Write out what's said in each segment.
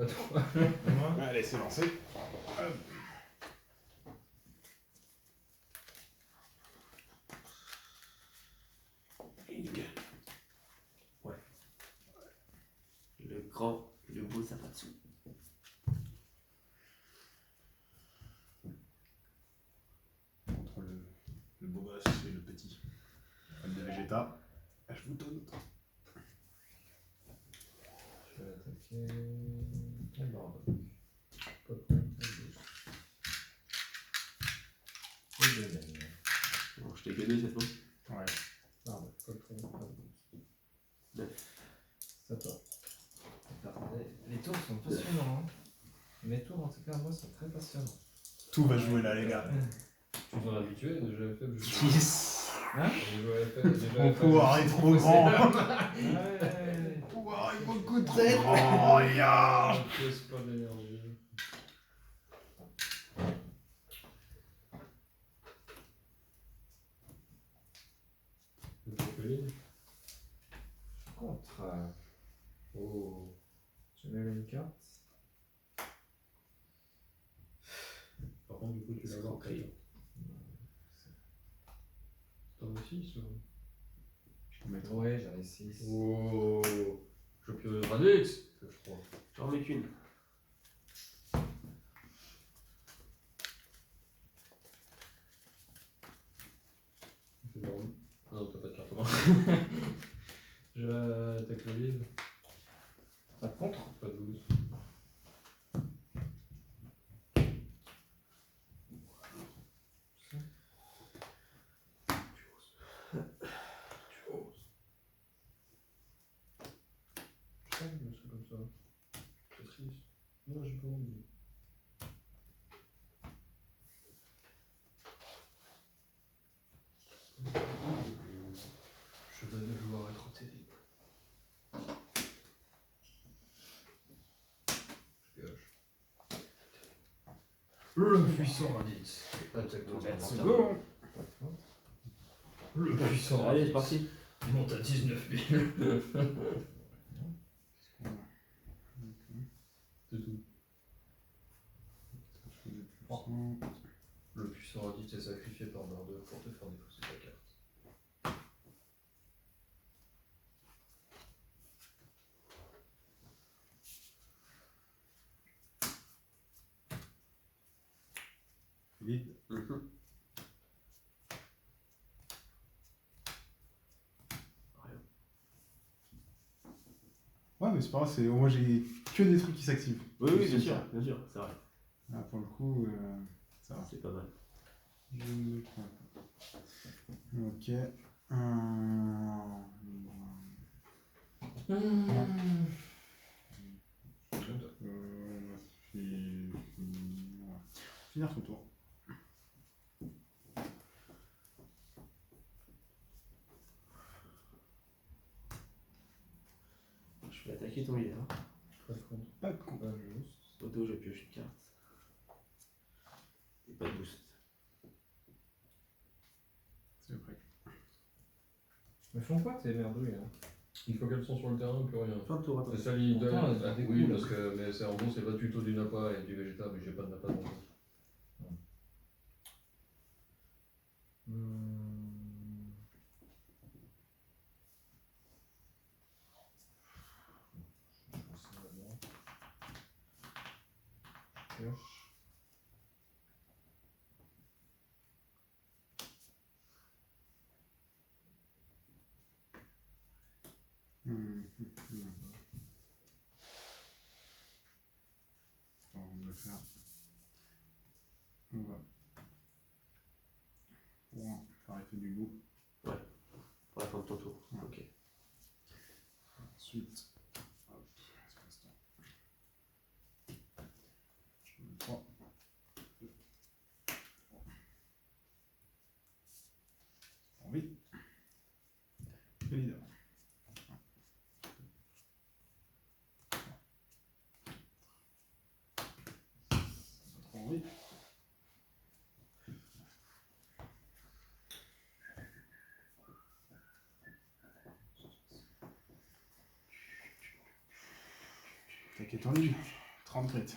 À toi. Allez, c'est lancé. Ouais. Le grand, le beau Zapatsu. Entre le beau gosse et le petit. Fan de Vegeta. Je vous donne. Je vais attaquer. Un barbe. Pas de problème. Et deuxième. Bon, je t'ai que 2 cette fois. Ouais. Barbe. Pas de problème. Pas de boost. 9. C'est à toi. Les tours sont passionnants. Hein. Mes tours, en tout cas, moi, sont très passionnants. Tout va jouer là, les gars. Tu t'en habitué, déjà fait. Yes. Hein Mon pouvoir est trop grand. Ouais. Mon pouvoir est beaucoup trop grand. Ya. Je pose pas d'énergie. Contre. Oh. Tu mets une carte. Par contre, du coup, tu l'as avoir Escroquerie. T'en as 6 ou... Je peux mettre. Ouais, j'en ai 6. Oh, champion Radix, je crois. J'en mets qu'une. C'est bon. Non, t'as pas de carte en main. J'attaque le vide. Pas de contre. Pas de 12. Je sais, mais c'est comme ça. C'est triste. Non, j'ai pas envie. Je vais devoir être terrible. Je gâche. Le puissant Raditz. Attaque ton Let's adversaire. go. Le puissant Allez, Raditz. c'est parti. Il monte à 19 000. C'est tout. Le puissant Raditz est sacrifié par Bordeaux pour te faire défausser ta carte. Vide. Ouais, mais c'est pas grave, moi j'ai que des trucs qui s'activent. Oui, bien sûr, c'est vrai. Là, pour le coup, ça va. C'est pas mal. Je prends. Ok. Finir son tour. Je vais attaquer ton leader. Pas de contre. Pas de con. Pas juste. Auto, je pioche une carte. Et pas de boost. C'est prêt. Mais font quoi tes merdouilles là? Une fois qu'elles sont sur le terrain, plus rien. Fin de tour, attends. C'est ça l'idée. Pourtant, elles découlent. Oui, parce que mais c'est en gros, c'est pas tuto du Napa et du Vegeta, mais j'ai pas de Napa dans le jeu. Je pense que ça va bien. Pioche. On va le faire. On va. Pour arrêter du goût. Pour la fin de ton tour. Ouais. Ok. Ensuite. Hop, espace temps. Je mets 3. 2. 3. Envie. Le leader. Envie. T'inquiète en ligne. 30 crits.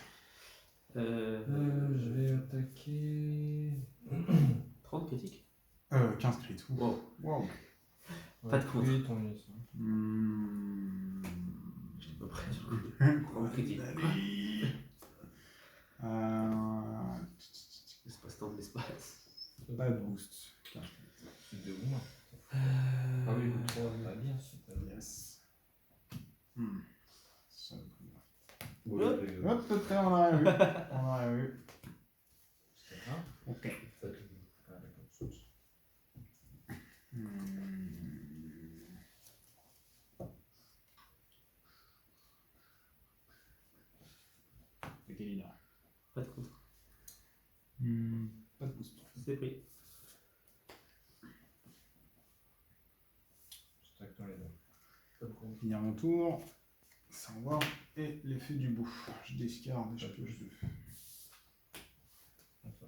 Je vais attaquer. 30 critiques. 15 crits. Ouf. Wow. Wow. Pas de contre. Oui, ton munition. J'ai à peu près sur le coup. 30 critiques. Allez. L'espace-temps de l'espace. Pas de boost. C'est de où, moi Ah oui, le 3. Pas bien, c'est pas bien. Yes. Ça me prend. Bon, Hop. Hop, on a rien vu. On a rien vu. C'est pas grave. Ok. Ah, d'accord. C'est quel il a Pas de contre. Pas de boost. C'est pris. Je traque dans les deux. Pas de compte. Finir mon tour. Savoir. Et l'effet du bout. Je discarde et je pioche 2. Comme ça.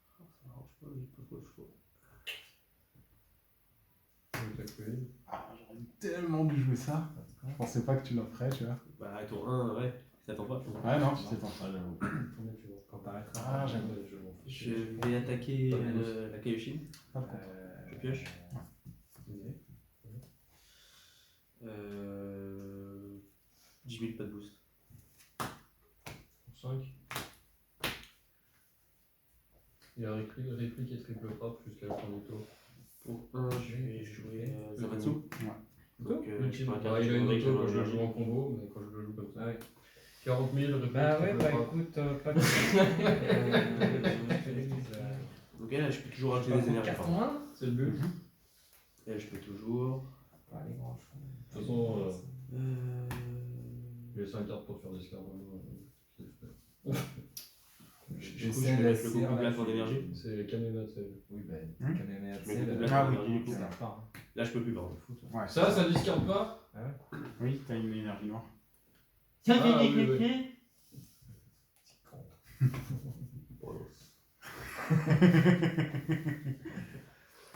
Ça m'arrange pas, j'ai pas trop le choix. Ah, j'aurais tellement dû jouer ça. Je pensais pas que tu l'offrais, tu vois. Bah, tour 1, ouais. Ça t'attend pas. Ouais, non, tu t'attends pas, j'avoue. Combien tu vois quand t'arrêteras? Ah, j'avoue. Je vais attaquer la Kaioshin. Pas de contre. Je pioche. Ouais. 10 000, pas de boost. 5. Il y a réplique et triple frappe jusqu'à la fin du tour. Pour 1, je vais jouer Zamatsu. Ouais. Donc, je peux Ah, il a une incarner auto quand je le joue en combo, mais quand je le joue comme ça. Ah ouais. 40 000, réplique, Bah ouais, triple bah frappe. écoute, pas de. Ok, là, je peux toujours rajouter des énergies. Carton 1. C'est le but. Et là, je peux toujours. Pas les grands chevaux. De toute façon, Euh... j'ai 5 cartes pour faire des scars. Du coup, je vais mettre le Goku Black en énergie. C'est Kamematsu. Oui, bah, Hmm. Kamehameha, Je mets le Black Ah en oui, énergie, du coup. ça va pas. Là, je peux plus, pardon. Ouais. Ça discarde pas? Ah ouais. Oui, t'as une énergie noire. Ah, oui, oui. Petit con. Bon,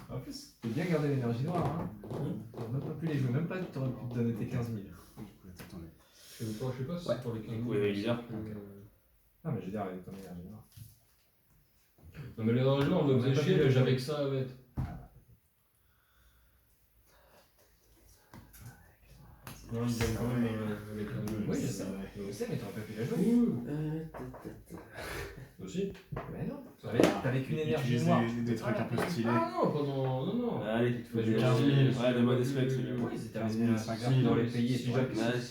En plus, faut bien garder l'énergie noire. Hein. T'aurais même pas pu les jouer, même pas, t'aurais pu te donner tes 15 000. Attendez. Je sais pas si Ouais. c'est pour les 15 Du 000. coup, il y avait Lizard. Non, mais je veux dire, avec ton énergie noire. Non, mais les énergies, on me faisait chier, mais j'avais que ça à mettre. Non, il gagne quand même avec un jeu. Oui, je sais. Je sais, mais t'aurais pas pu la jouer. Aussi? Mais non. Ça T'avais qu'une énergie Utiliser noire. des trucs un peu stylés. Ah non, pas dans. Non. Allez, tu Mais fais du du 15 000. Ouais, le mode SFX, c'est bien. Oui, c'était 15 un 000, 5 50 000 dans les pays. Si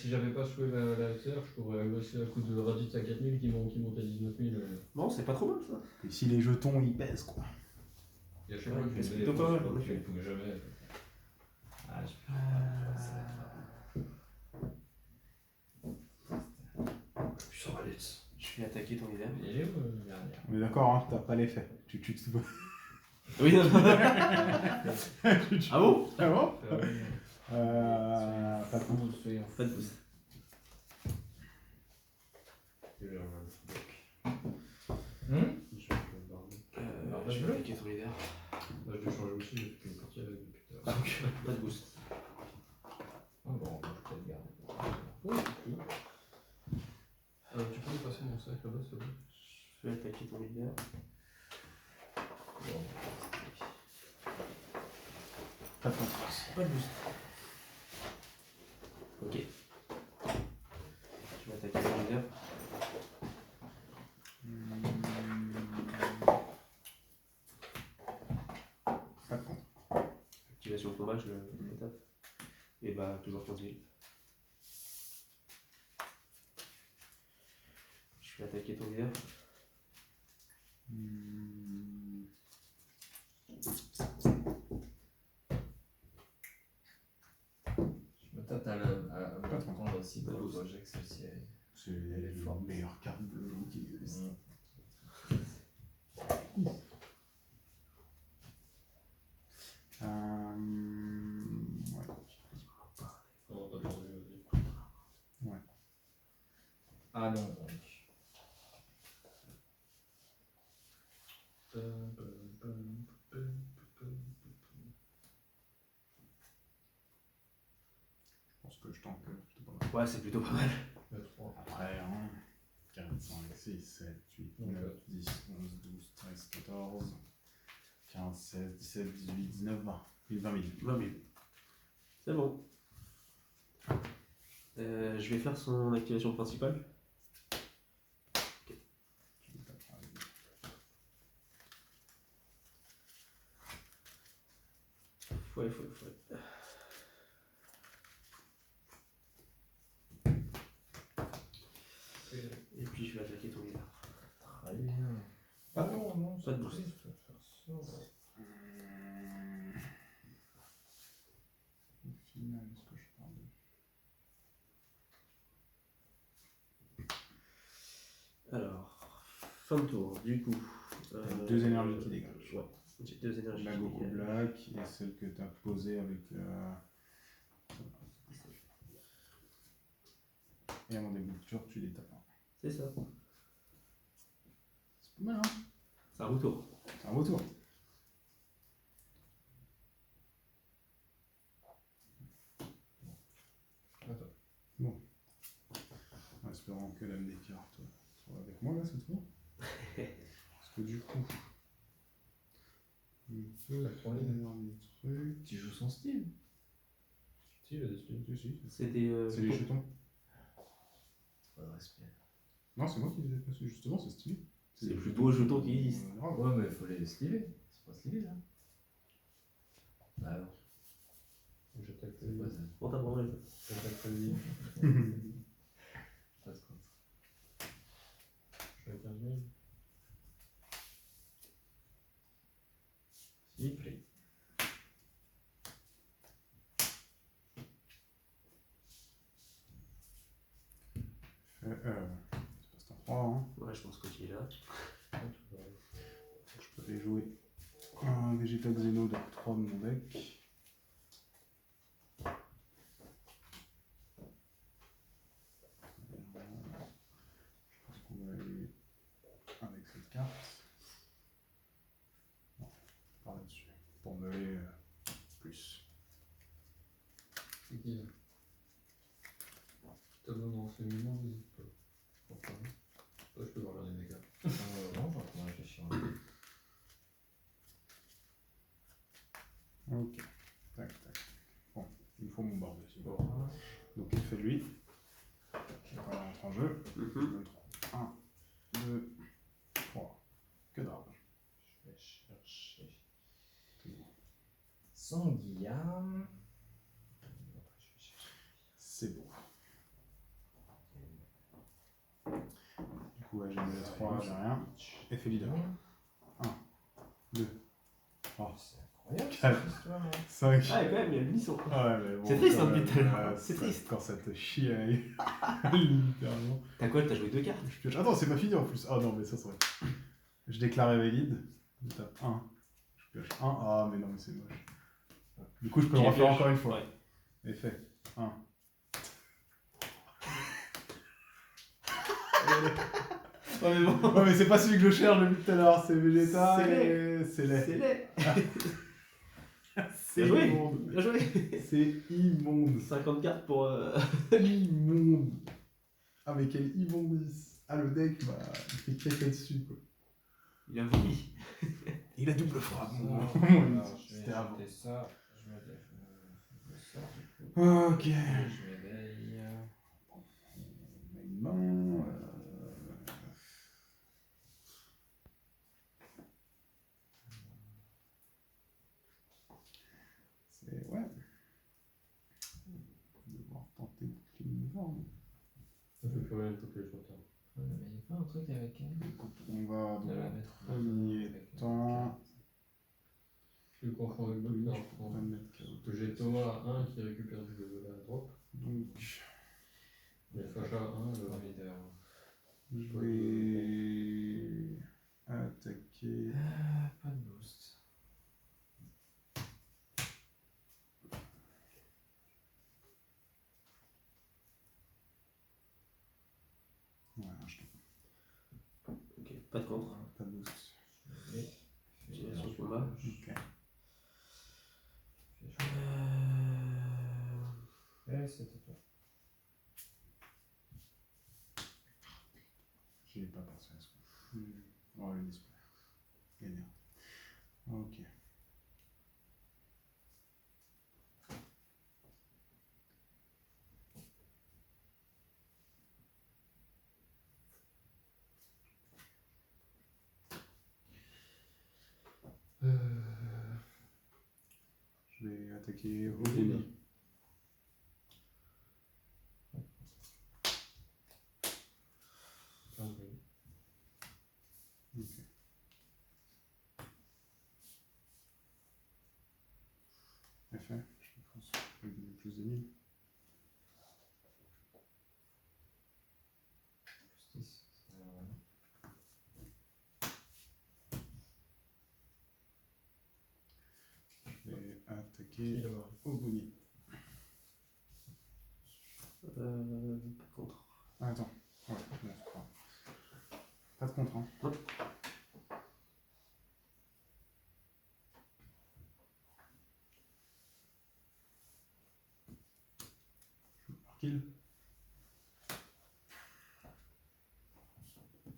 j'avais pas joué la terre, je pourrais agresser à coup de Raditz à 4 000 qui monte à 19 000. Bon, c'est pas trop mal ça. Et si les jetons ils pèsent quoi. Et à chaque fois que je c'est me plutôt pas mal, en je effet. ne pouvais jamais. Ah, je peux pas ça. Puissant Raditz. Je vais attaquer ton leader. Il est où le dernier? On est d'accord, hein, t'as pas l'effet. Tu te. Oui, non. Ah bon? Ah bon Euh, Pas de coup. Pas de boost. Je vais attaquer ton leader. Là, je vais changer aussi, j'ai fait une partie avec depuis tout à l'heure. Pas de boost. Ah bon, je peux le garder. Oui, tu peux me passer mon sac là-bas, s'il te plaît? Je vais attaquer ton leader. Pas de contre. Pas de boost. Ok. Je vais attaquer ton leader. Pas de contre. Activation de combat, je le tape. Et bah, toujours 15 000. Je vais attaquer ton leader. Je me tâte à me prendre aussi pour le projet que celle-ci. C'est Elle est forte. la meilleure carte de l'outil. Je pense que je tente plutôt pas mal. Ouais, c'est plutôt pas mal. Le 3. Après, 4, 5, 6, 7, 8, 9, 10, 11, 12, 13, 14, 15, 16, 17, 18, 19, 20. 20 000. 20 000. C'est bon. Je vais faire son activation principale. Ouais. Et puis je vais attaquer ton gars. Très bien. Ah, non, pas de boost. triste de faire ça. Au final, est-ce que je parle de... Alors, fin de tour, du coup. Deux énergies qui dégagent. Ouais, j'ai deux énergies La qui Goku dégagent. Black et celle que tu as posée avec. Et avant des boutures, tu les tapes. C'est ça. C'est pas mal, hein? C'est un retour. C'est un beau tour. Attends. Bon. En espérant que l'âme des cartes soit avec moi là ce tour. Parce que du coup. On peut La troisième. faire des trucs. Tu joues son style. Si, il a des styles. Si, C'est des. c'est les jetons. Pas de respect. Non, c'est moi qui les ai passés, justement, c'est stylé. C'est les plus beaux jetons qui existent. Grave. Ouais, mais il faut les styler. C'est pas stylé là. Bah alors, J'attaque c'est le quoi vide. ça? On t'a branlé. J'attaque le vide. Pas de contre. Je fais 15 000. S'il plaît. C'est pas un 3, hein. Ouais, je pense que tu es là. Je peux aller jouer un Vegeta Xeno de 3 de mon deck. Je pense qu'on va aller avec cette carte. Non, par là-dessus. Pour me aller plus. C'est qui là? T'as besoin de renseignements, n'hésite pas. Pourquoi? Toi, je peux voir les dégâts. Non, je vais en train de réfléchir. Ok. Tac, tac. Bon, il me faut mon board aussi. Bon. Donc il fait lui. Je vais rentrer en jeu. Je me trouve 1, 2, 3. Que dalle. Je vais chercher. C'est bon. Son Guillaume. C'est bon. Du coup, ouais, j'ai mis le 3, j'ai rien. Effet leader. 1, 2, 3, C'est incroyable Quatre. cette histoire. Hein. 5. Ah, quand même, il y a une mission. Ouais, mais bon, C'est triste, quand hein, depuis même, tout à l'heure. c'est C'est triste. Quand ça te chie, littéralement. T'as quoi? T'as joué deux cartes? Je pioche. Attends, c'est pas fini en plus. Ah non, mais ça, c'est vrai. Je déclare valide. Je tape 1. Je pioche 1. Ah, mais non, mais c'est moche. Du coup, je peux le Tu refaire pioches. encore une fois. Ouais. Effet 1. Ouais, mais bon. Ouais, mais c'est pas celui que je cherche depuis tout à l'heure. C'est Vegeta C'est et c'est laid. C'est laid. C'est Bien joué. immonde. Bien joué. C'est immonde. 50 cartes pour. Immonde. Ah, mais quel immondice. Ah, le deck, bah, il fait caca dessus, quoi. Il a vomi. Il a double frappe, mon Alors, je C'était vais avant. jeter ça. Je me ça du coup. Ok. Je m'éveille. On a une main. C'est. Ouais. On va devoir tenter de clean le board. Ça fait plus rien de couper sur terre. Ouais, mais il n'y a pas un truc avec elle. Écoute, on va De la dans mettre un premier avec une temps. carte. Tu le confonds avec d'autres cartes. On va mettre KO. J'ai Thomas 1 qui récupère de la drop. Donc, Il y a Sacha 1, le Dans leader. je vais attaquer. Pas de boost. Ouais, un jeton. Ok, pas de contre. Pas de boost. Je me mets. va. Ok. Ouais, c'était toi. J'ai pas pensé à ça. Oh, le display. Génial. Ok. Je vais attaquer Oguni. Ah, oui. Ok. Effet, je pense. Je vais donner plus de 1000. Justice. Je vais Qui attaquer d'abord? Oguni. Pas contre. Ah, attends. Ouais, bon, c'est pas grave. Pas de contre, hein. Non. Kill.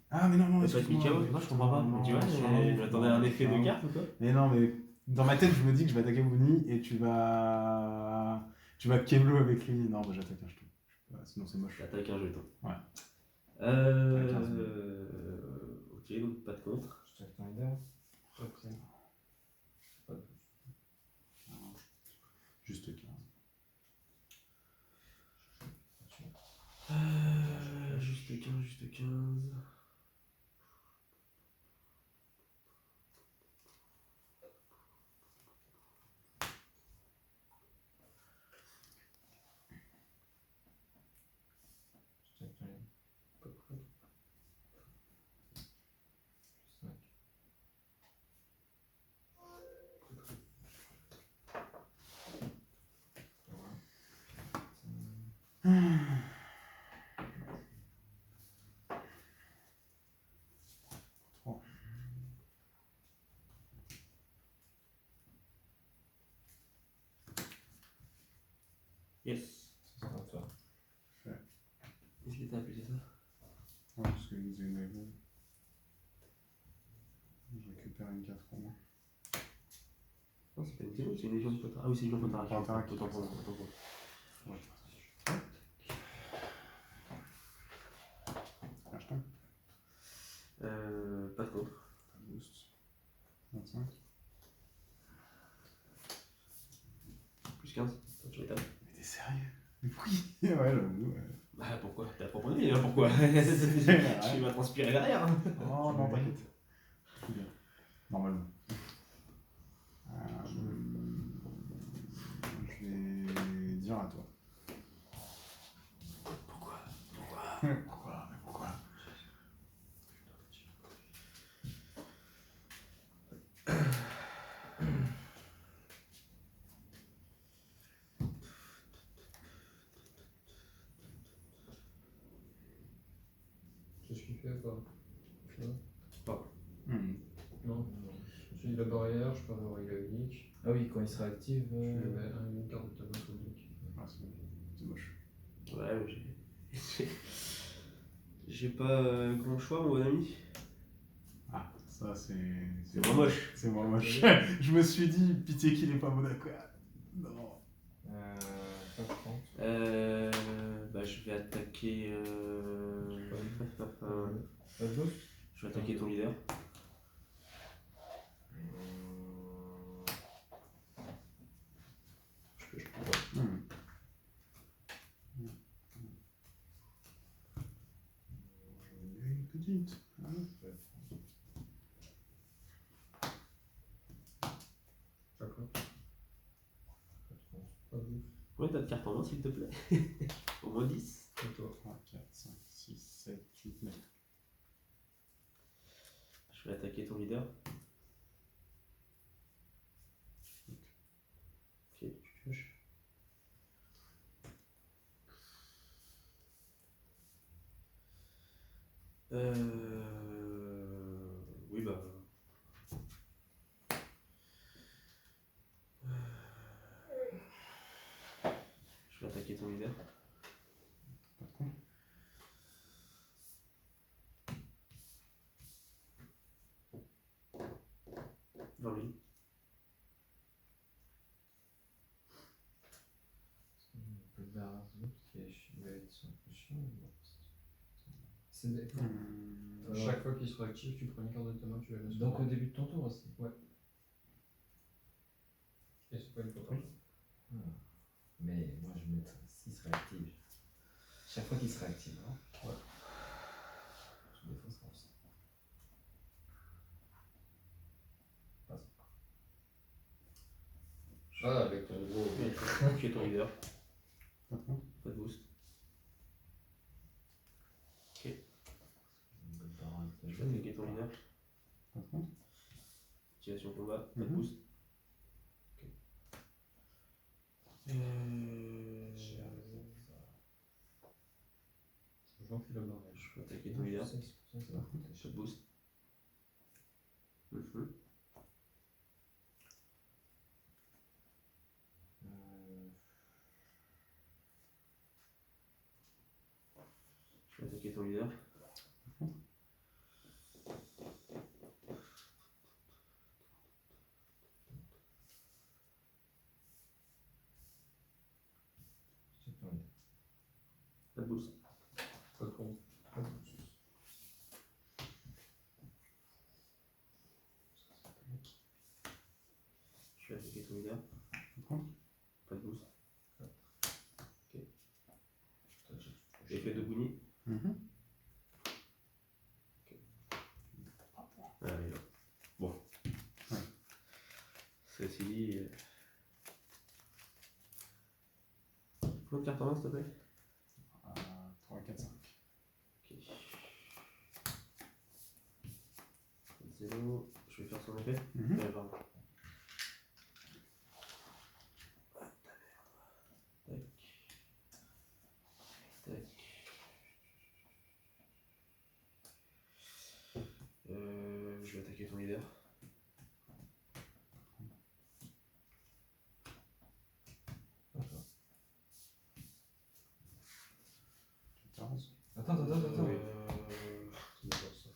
Ah, mais non, non, T'as pas de excuse-moi. KO? Non, je comprends pas. Non, Tu vois, je m'attendais à un effet de carte ou quoi? Mais non, mais dans ma tête, je me dis que je vais attaquer Oguni et tu vas Keblo avec lui. Non, bah j'attaque un jeton. Sinon, c'est moche. T'attaques un jeton. Ouais. Ok, donc pas de contre. Je check ton leader. Ok. Pas de- Juste 15. Juste 15, juste 15. Je check ton leader. Pas de contre. Plus 5. Yes. Ça sera à toi. Qu'est-ce que t'as appelé ça? Ouais, parce que vous avez une je récupère une carte pour moi. Non, c'est pas une Théo, c'est une Légion de Potara. Ah oui, c'est une Légion de Potara. Potara, Autant pour moi, autant pour moi. Ouais. Un jeton. Pas de contre. Pas de boost. 25. Plus 15. Attends, je l'étape. Mais t'es sérieux? Mais oui. Ouais, j'avoue. Ouais. Bah pourquoi? T'as proposé, hein, pourquoi? Tu vas transpirer derrière. Hein. Oh non, t'inquiète. Tout bien. Normalement. Je vais dire à toi. Pourquoi? Pourquoi? Mais pourquoi? C'est ce qu'il fait quoi? Non. Non. Je suis de la barrière, je peux avoir il a unique. Ah oui, quand il sera actif. Je lui mets une carte de ta main sur le deck. Ah, c'est moche. Ouais, mais j'ai pas grand choix, mon bon ami. Ah, ça c'est. C'est moins moche. C'est moins moche. Je me suis dit, pitié qu'il est pas Monaco. Non. Pas de compte. Bah je vais attaquer. Pas de boost. Je vais attaquer ton leader. Je peux. Une petite. Hein. D'accord. Pas de boost. Ouais, t'as de cartes en main, s'il te plaît. Au moins 10. Et toi? 3, 4, 5, 6, 7, 8, 9. Je vais attaquer ton leader. Ok, tu pioches. Oui, bah. 20 000. On peut le barrer un peu, parce qu'il va être un peu chiant. mais bon, c'est des- Chaque fois qu'il sera actif, tu prends une carte de ta main, tu la mets sur Donc le au début de ton tour aussi. Et c'est pas une fois. Mais moi je mettrais s'il serait actif. Chaque fois qu'il serait actif, hein. Ouais. Je défausserai aussi. Pas encore. Ah, avec ton gros. Qui est ton leader. Maintenant. Pas de boost. Je vais me barrer un peu. Je vais attaquer ton leader. Maintenant. Activation combat. Pas de Mhm. boost. Ok. J'enfile la barre. Je peux attaquer ton leader. 16%, ça va coûter Pas cher. de boost. Mhm. Je vais attaquer ton leader. J'ai pas envie. Pas de boost. Pas de compte. Pas de boost. Je vais attaquer ton leader. Maintenant. Pas de boost. Toi, Effet de Bouni. Mhm. Ah, il est là. Bon. Ouais. Ceci dit. Combien de cartes en main, s'il te plaît? 3, 4, 5. Ok. 0. Je vais faire son effet. Mhm. Pardon. Ah, ta merde. Tac. Tac. Je vais attaquer ton leader. D'accord. 14. Attends. C'est d'accord, ça.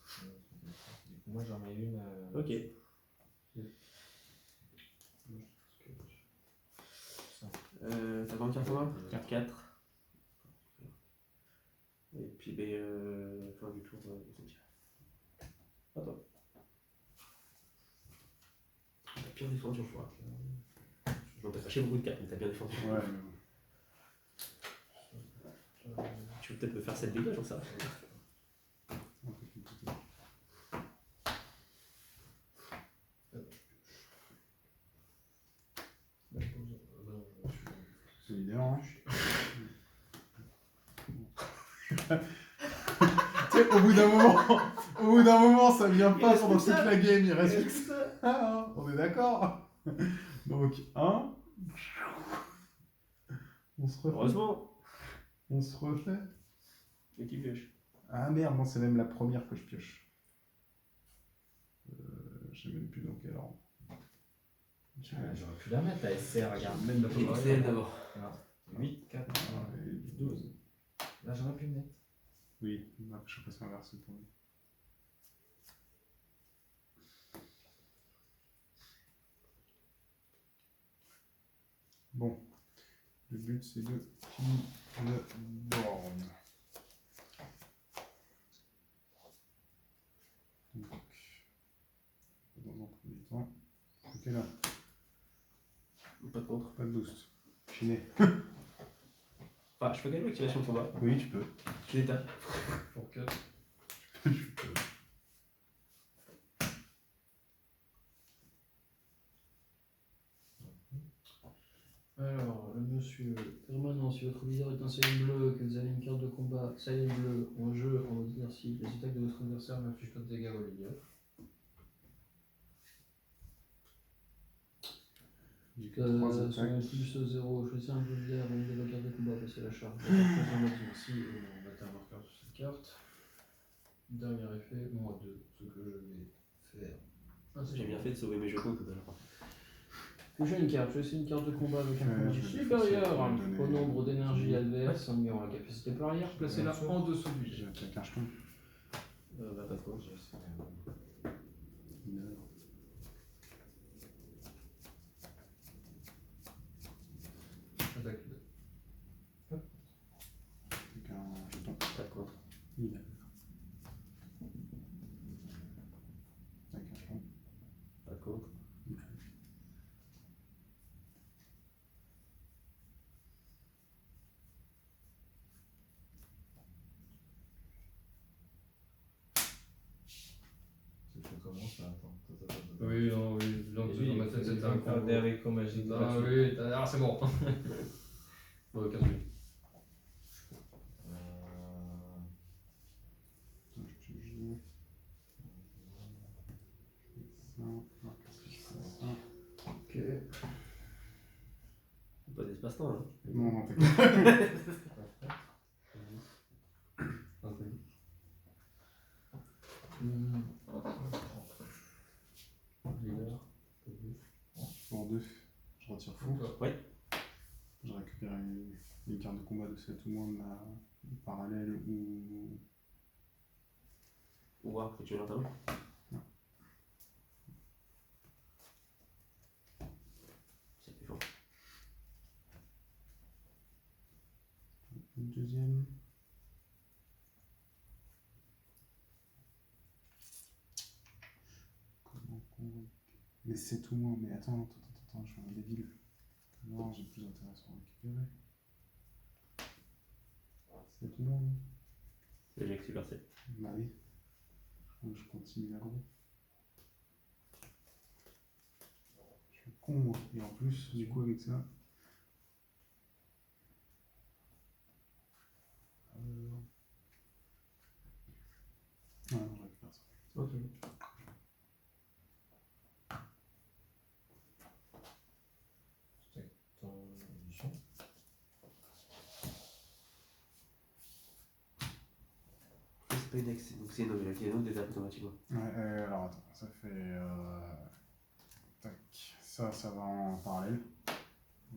Du coup, moi j'en mets une. Ok. T'as combien de cartes en main? 4. Et puis, fin du tour, au cimetière. Attends. T'as bien défendu, je vois. Non, t'as fâché beaucoup de cartes, mais t'as bien défendu. Ouais, mais bon. Tu veux peut-être me faire cette dégâts, j'en sais rien. Un peu plus compliqué. C'est leader, hein. Tu sais, au bout d'un moment, ça vient pas reste pendant plus toute ça. la game, il reste Il plus reste que ça. ça, hein, on est d'accord. Donc, 1. On se refait. Heureusement. On se refait. Mais qui pioche? Ah merde, non, c'est même la première que je pioche. Je sais même plus dans quel ordre. J'aurais pu la mettre à SR, regarde. Même la première. C'est elle d'abord. 8, 4, 12. Là j'aurais pu le mettre. Oui, non, je sais pas si inversé pour lui. Bon, le but c'est de finir le board. Donc, dans un premier temps, ok là, Pas de contre. pas de boost. Chiné. Enfin, je fais quand même l'activation de combat. Oui, tu peux. Je l'étape. Pour 4. Tu peux. Alors, le monsieur, permanent, si votre leader est un Silent bleu, que vous avez une carte de combat Silent bleu en jeu en mode inertie, les attaques de votre adversaire n'infligent pas de dégâts au leader. J'ai que 3 Sur un attaques. plus 0, choisissez un bleu leader, une de vos cartes de combat, passez la charge. Choisissez un mode inertie et on va un marqueur sur cette carte. Dernier effet, moins 2, ce que je vais faire. Ah, c'est J'ai bien fait de sauver mes jetons tout à l'heure. Touchez une carte, choisissez une carte de combat avec un Ouais, commandant je vais supérieur faire ça pour lui au donner- nombre d'énergie adverse en ayant la capacité par arrière, placez-la Bien sûr. en dessous du J'ai jet. attaqué un jeton. Bah, pas de contre. J'ai essayé. Mineur. attends. Oui, non, oui. Donc, Et lui, dans ma tête, il c'était va un me faire combo. des haricots magiques Ah gratuits. oui, ah, c'est bon. Bon, 15 minutes. Je te joue. Ça, non, ça. Ok. Pas d'espace-temps là. Non, non, t'inquiète. Leader. Pour 2, je retire fou. Ouais. Je récupère une carte de combat de 7 ou moins de la parallèle ou. Ou voir que tu veux l'entamer. C'est plus fort. Une deuxième. Comment convoquer. Les 7 ou moins, mais attends, je suis un débile. Non, j'ai plus intéressant à récupérer. 7 ou moins, oui. Le Jack Super 7. Bah oui. Je continue l'aggro. Je suis con, moi. Et en plus, du coup, avec ça. Ouais, non, je récupère ça. Ok. Ton mission. C'est pas une ex, donc c'est une nouvelle. La note détape automatiquement. Ouais, alors attends, ça fait. Tac. Ça va en parallèle.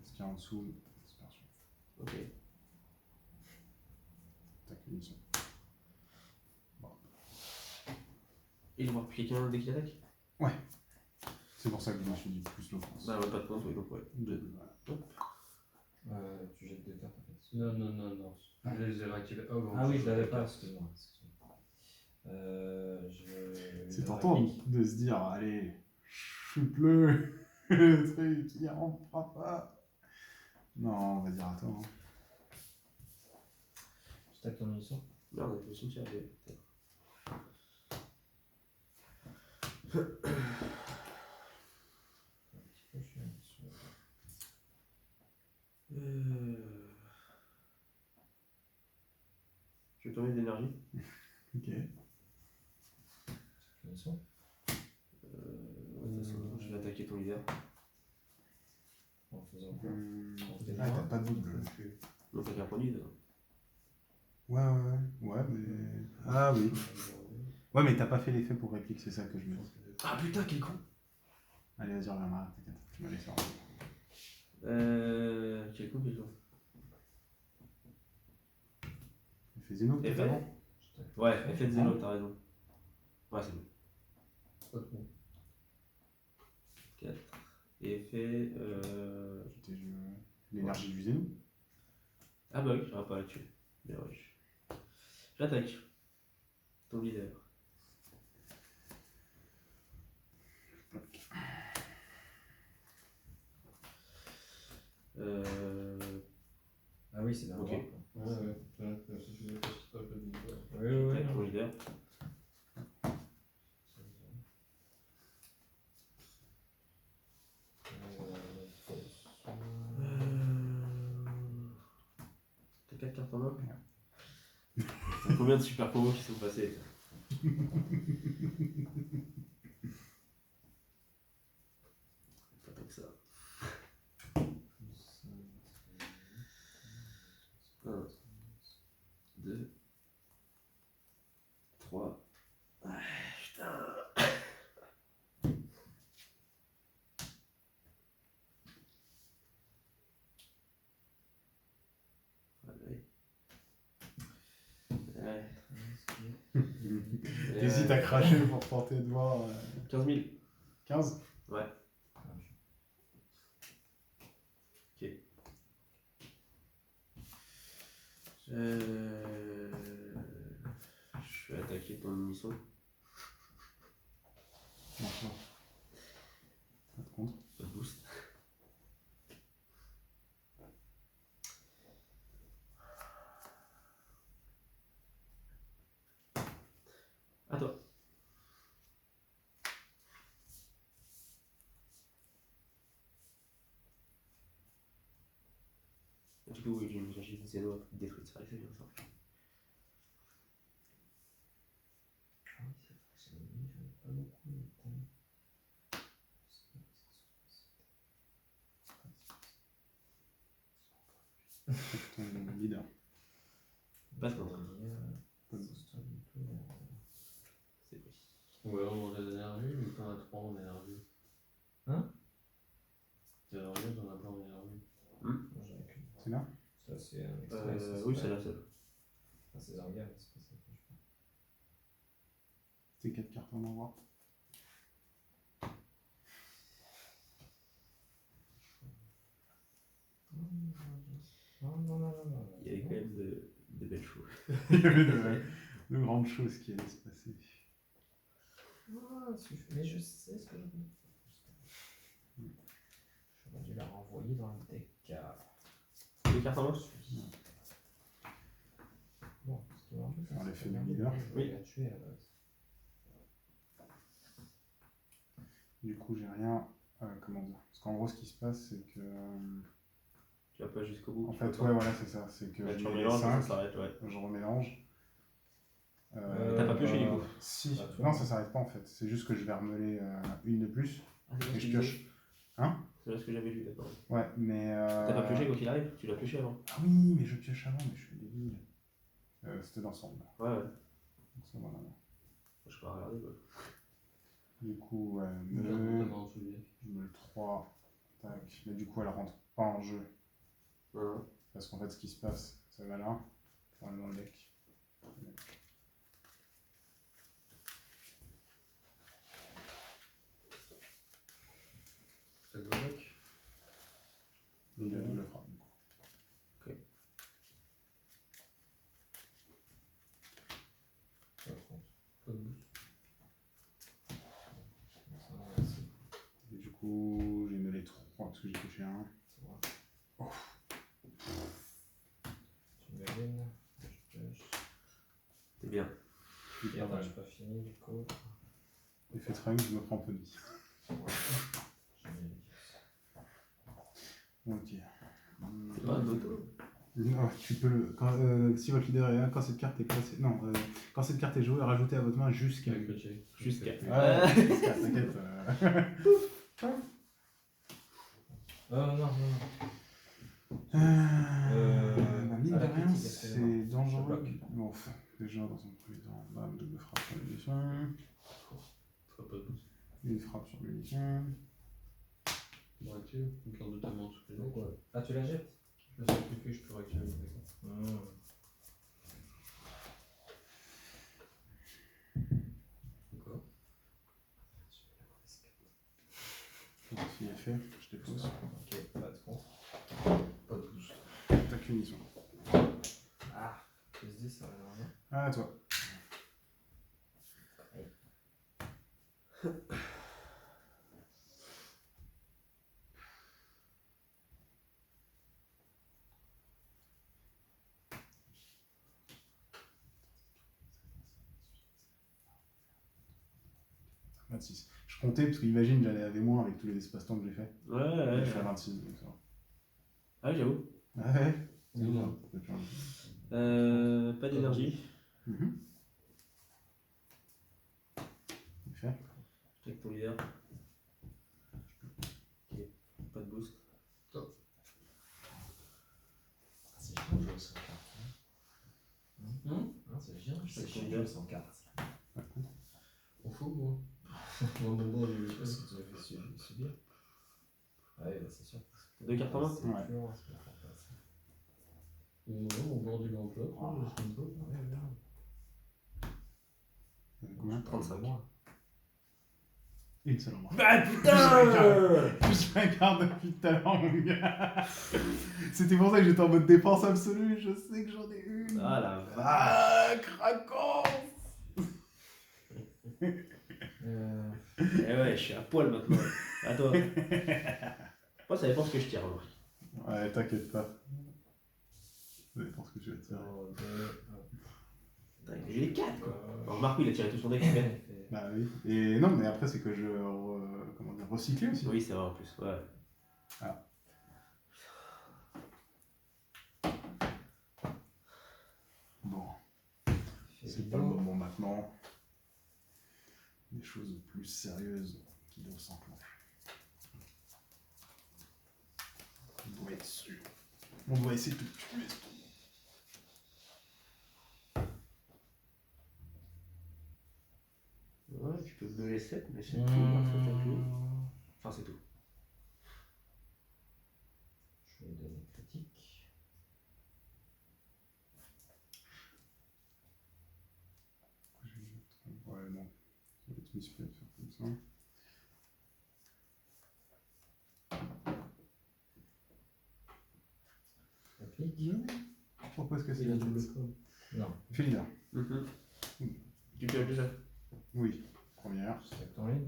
Ce qu'il y a en dessous, dispersion. Ok. Tac, mission. Et je vois quelqu'un dès qu'il attaque. C'est pour ça que je me suis dit plus l'offense. Bah, ouais, pas de compte, oui, donc ouais. Voilà. Tu jettes des cartes en fait. Non. Je les ai réactivés avant. Ah oui, je l'avais pas, excuse-moi. C'est tentant de se dire, allez, chute-le, le truc, il rentrera pas. Non, on va dire à toi. Hein. Je tape ton mission. Merde, on est au cimetière. Putain. Un petit peu chiant. Je vais tourner d'énergie. Ok. Mission. De toute façon, je vais attaquer ton leader. En faisant quoi? Ah, t'as pas de double. Donc, t'as qu'un point de lead. Ouais, mais. Ah oui. Ouais, mais t'as pas fait l'effet pour réplique, c'est ça que je me dis. Ah putain, quel con! Allez, vas-y, reviens, t'inquiète. Tu vas laisser Quel con, quel con. Fais Zeno, Et peut-être fait avant. Ouais, effet de Zeno, t'as raison. Ouais, c'est bon. Pas de bon. 4. Et effet. L'énergie du Zeno. Ah bah oui, j'aurais pas à le tuer. Bien ouais. J'attaque. Ton leader. Ah oui, c'est dans Ok. le droit, quoi. Ouais. Si tu veux que je te rappelle une fois. J'attaque ton leader. T'as 4 cartes en main. T'as combien de super combos qui sont passés? Pas tant que ça. 1, 2, 3. Ah, putain. Ouais. T'hésites à cracher pour tenter de voir. 15 000. 15 Ouais. Ok. Je vais attaquer ton unisson. Non. Pas de contre. Pas de boost. À toi. Du coup, oui, j'ai une zéro détruite, c'est vrai que c'est bien ça. Ah oui, c'est vrai, j'avais mis, j'en ai pas beaucoup. Mais Avec ton leader. Pas de contre. Pas de- C'est pris. Ouais, on a d'énergie, mais t'en as 3 en énergie. Hein? T'es énergie, t'en as pas en énergie. Moi, j'en ai qu'une. C'est là? Ça, c'est un extrait. ça, Oui, pas- c'est la seule. Enfin, c'est Zargan, c'est pas ça que je parle. C'est 4 cartes en envoi. Non, non, non, non, non. Il y avait quand même de belles choses. Il y avait de grandes choses qui allaient se passer. Ah, mais je sais ce que je veux. J'aurais dû la renvoyer dans le deck. Les cartes en main? Bon, ce qui m'embête, Faire c'est l'effet que de regardez, leader. je voulais la tuer à la base. Du coup, j'ai rien. Comment dire? Parce qu'en gros, ce qui se passe, c'est que. Tu vas pas jusqu'au bout. En tu fait, peux ouais, pas. voilà, c'est ça. C'est que Ouais, je tu mets les remélanges, ça 5, s'arrête, ouais. je remélange. T'as pas pioché, du coup? Si. Bah, toi, Non, ouais. ça s'arrête pas en fait. C'est juste que je vais remeler une de plus Ah, c'est et bien ce je que pioche. disais. Hein? C'est là ce que j'avais vu, d'accord. Ouais, mais. T'as pas pioché quoi qu'il arrive? Tu l'as pioché avant. Ah oui, mais je pioche avant, mais je suis débile. C'était dans son. Donc Ouais, ouais. ça, voilà. Je peux regarder quoi. Du coup, ouais, Regarde me... notamment en dessous du deck. je me le 3. Tac. Mais du coup, elle rentre pas en jeu. Non. Parce qu'en fait, ce qui se passe, ça va là. On est dans le deck. Ça te va deck? Il y a double frappe. Du coup. Par contre, Pas de boost. ça va, merci. Et du coup, j'ai mêlé 3 parce que j'ai touché un. C'est bon. Tu me gagnes, je pioche. C'est bien. Et attends, j'ai pas fini du coup. Effet trunk, je me prends pony. J'ai mis les 10. Ok. C'est pas un auto. Non, tu peux le. Si votre leader est là, quand cette carte est classée. Non, quand cette carte est jouée, rajoutez à votre main jusqu'à. Avec le check. Jusqu'à. Ouais, jusqu'à, t'inquiète. Non, non, non. Bah, mine à de la rien, critique, excusez-moi. c'est dangereux. Je Bon, déjà, dans un premier temps, bam, double frappe sur l'munition. Feras pas de boost. Une frappe sur l'munition. Bon, réactive. Une carte de ta main en dessous du deck. Pourquoi? Ah, tu la jettes? Je la sacrifie, je peux réactiver mon deck. D'accord. Si est fait, je dépose. Ok, pas de contre. Pas de boost. Attaque munition. Ah, plus 10, ça va normalement. Ah, toi. Je comptais parce qu'imagine j'allais avec moi avec tous les espaces-temps que j'ai fait. Ouais, Je ouais. suis à 26 donc ça va. Ah, oui, j'avoue. Ah ouais. Non. Ça peut faire Pas d'énergie. Mhm. Fait. Check ton leader. Ok. Pas de boost. C'est chiant de jouer sans carte. Non, c'est chiant, C'est chiant de chiant. jouer sans carte. On fout, moi. Moi, mon bord, il est Parce que tu l'as fait subir. Ouais, bah, c'est sûr. Deux cartes en main? C'est Ouais. plus loin, c'est pas ça. Non, mon bord, il est en plat. Ah. Je laisse comme ça. Ouais, Combien? 35. Moi. Une seule en main. Bah putain! Je regarde depuis tout à l'heure, mon gars. C'était pour ça que j'étais en mode défense absolue. Je sais que j'en ai une. Ah la vache! Ah, craquant. Eh ouais, je suis à poil maintenant. À toi. Moi, ça dépend ce que je tire. Remarque. Ouais, t'inquiète pas. Ça dépend ce que tu vas tirer. 0, 2, Putain, j'ai les 4 quoi. Alors, Marco, il a tiré tout son deck. il fait. Bah oui. Et non, mais après, c'est que je. Comment dire, recycler aussi. Oui, c'est vrai en plus. Ouais. c'est pas le moment maintenant. Des choses plus sérieuses qui doivent s'enclencher. On doit être sûr. On doit essayer de te tuer. Ouais, tu peux me les 7, mais c'est tout. Hein, faut faire tout. Enfin, c'est tout. Je vais donner critique. Ouais, non. Ça va être misplay de faire comme ça. Réplique. Je propose que c'est Il a la double tête. com. Non. Fais leader. Tu peux déjà. Oui. Première. Stack ton lead.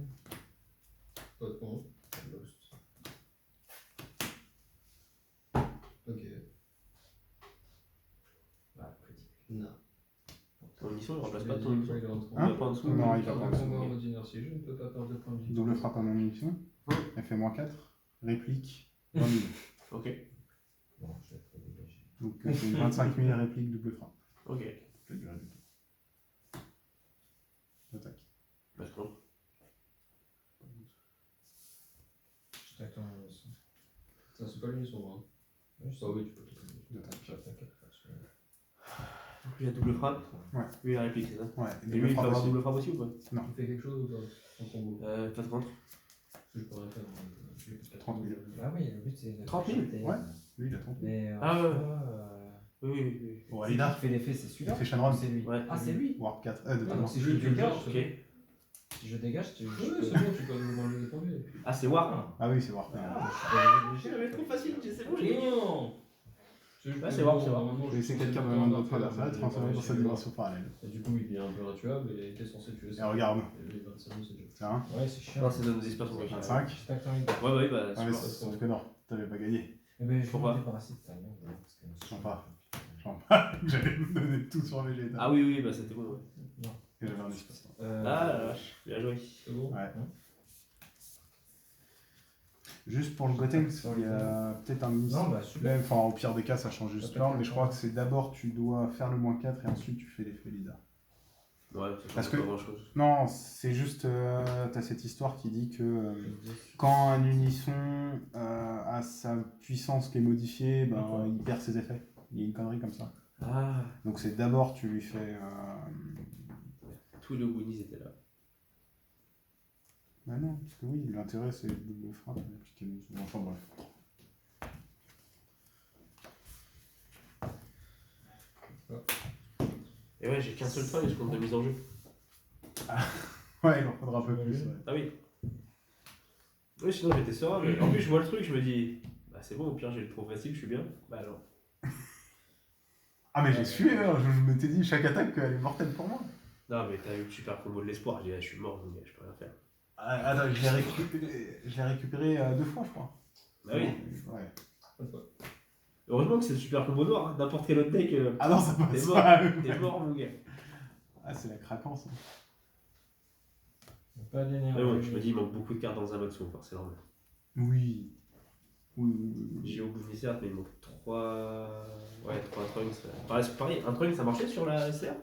Pas de 11. Boost. Ok. Bah, critique. Non. Ton mission, il remplace Je pas l'ai ton dit, mission. il est en On va pas en dessous. Non, il il va perd pas en de dessous. combat en mode inertie. Je ne peux pas perdre de points de vie. Double frappe à mon munition. Elle fait -4. Réplique. 20 000. Ok. Bon, je vais te dégager. Donc c'est 25 000 répliques double frappe. Ok. La durée du tour. Attaque. Parce que non. Stack ton lead. Ça, c'est pas l'unisson, hein. Oui, Ça, oui, tu peux tout faire. D'attaque. J'attaque après. Donc lui, il a double frappe. Ouais. Lui, il a réplique, c'est ça. Ouais. Et lui, il peut frappe avoir aussi. double frappe aussi ou pas Tu fais quelque chose ou pas en combo? Pas de contre. Parce que je peux rien faire. Donc, je vais peut-être 30 000. Ah oui, le but c'est de 30 000? jeter. Ouais. Lui, il a 30 000. Mais Ah ouais. fois, Oui, oui, oui. Bon, c'est Alida. qui qui fait l'effet, c'est celui-là. Il fait Shenron. C'est lui. Ouais. Ah, c'est lui. Warp 4. Ah, Pardon. donc si Oui, je tu dégage, le Ok. si je dégage, tu. Oui, c'est bon, tu peux nous manger des points de vie. Ah, c'est War. Ah oui, c'est Warp. Ah, je suis pas obligé de J'avais trop facile, c'est bon, Non. Ouais, c'est bon, c'est bon. Je vais essayer quelqu'un de notre adversaire, transformer dans sa dimension parallèle. Et du coup, il devient un peu intuable et t'es censé tuer Et ça. regarde. Et lui, 25 000, c'est déjà. Tiens. Ouais, c'est chiant. Non, c'est zone dispersion. 25. Stack ton lead. Ouais, ouais, bah, Ah, mais super. sauf que non, t'avais pas gagné. Eh ben, je Pourquoi vais me débarrasser de ta merde. Parce que Sympa. J'allais me donner tout sur Vegeta. Ah oui, oui, bah c'était bon, ouais. Non. Et j'avais un espace. Ah la vache, bien joué. C'est bon? Ouais. Juste pour le Goten, il y a peut-être un mystère. Non, bah super. Enfin, au pire des cas, ça change juste l'ordre, mais je crois que c'est d'abord tu dois faire le -4 et ensuite tu fais l'effet leader. Ouais, ça Parce change que- pas grand chose. Non, c'est juste, t'as cette histoire qui dit que quand un unisson a sa puissance qui est modifiée, ben, D'accord. il perd ses effets. Il y a une connerie comme ça. Ah, Donc c'est d'abord tu lui fais... tous les Winnies étaient là. Bah non, parce que oui, l'intérêt c'est double frappe et appliquer une... Enfin bref. Et ouais, j'ai qu'un seul point et je compte de mise en jeu. Ouais, il en faudra un peu plus. Ouais. Ah oui. Oui, sinon j'étais serein, mais en plus je vois le truc, je me dis, bah c'est bon, au pire j'ai le trop facile, je suis bien. Bah alors. Ah mais j'ai sué, hein, je m'étais dit chaque attaque elle est mortelle pour moi. Non, mais t'as eu le super combo de l'espoir, j'ai dit, ah, je suis mort, donc je peux rien faire. Ah, attends, je l'ai récupéré 2 fois je crois. Bah oui. Ouais. Heureusement que c'est le super combo noir, hein. N'importe quel autre deck, Ah non, ça t'es passe mort, pas. t'es mort mon gars. Ah c'est la craquance. Hein. Pas d'énergie. Mais bon, je me dis, il manque beaucoup de cartes dans un box, c'est normal. Oui. Oui. J'ai au bout certes, mais il manque 3. Ouais, 3 trunks. C'est pareil, un trunk ça marchait sur la SR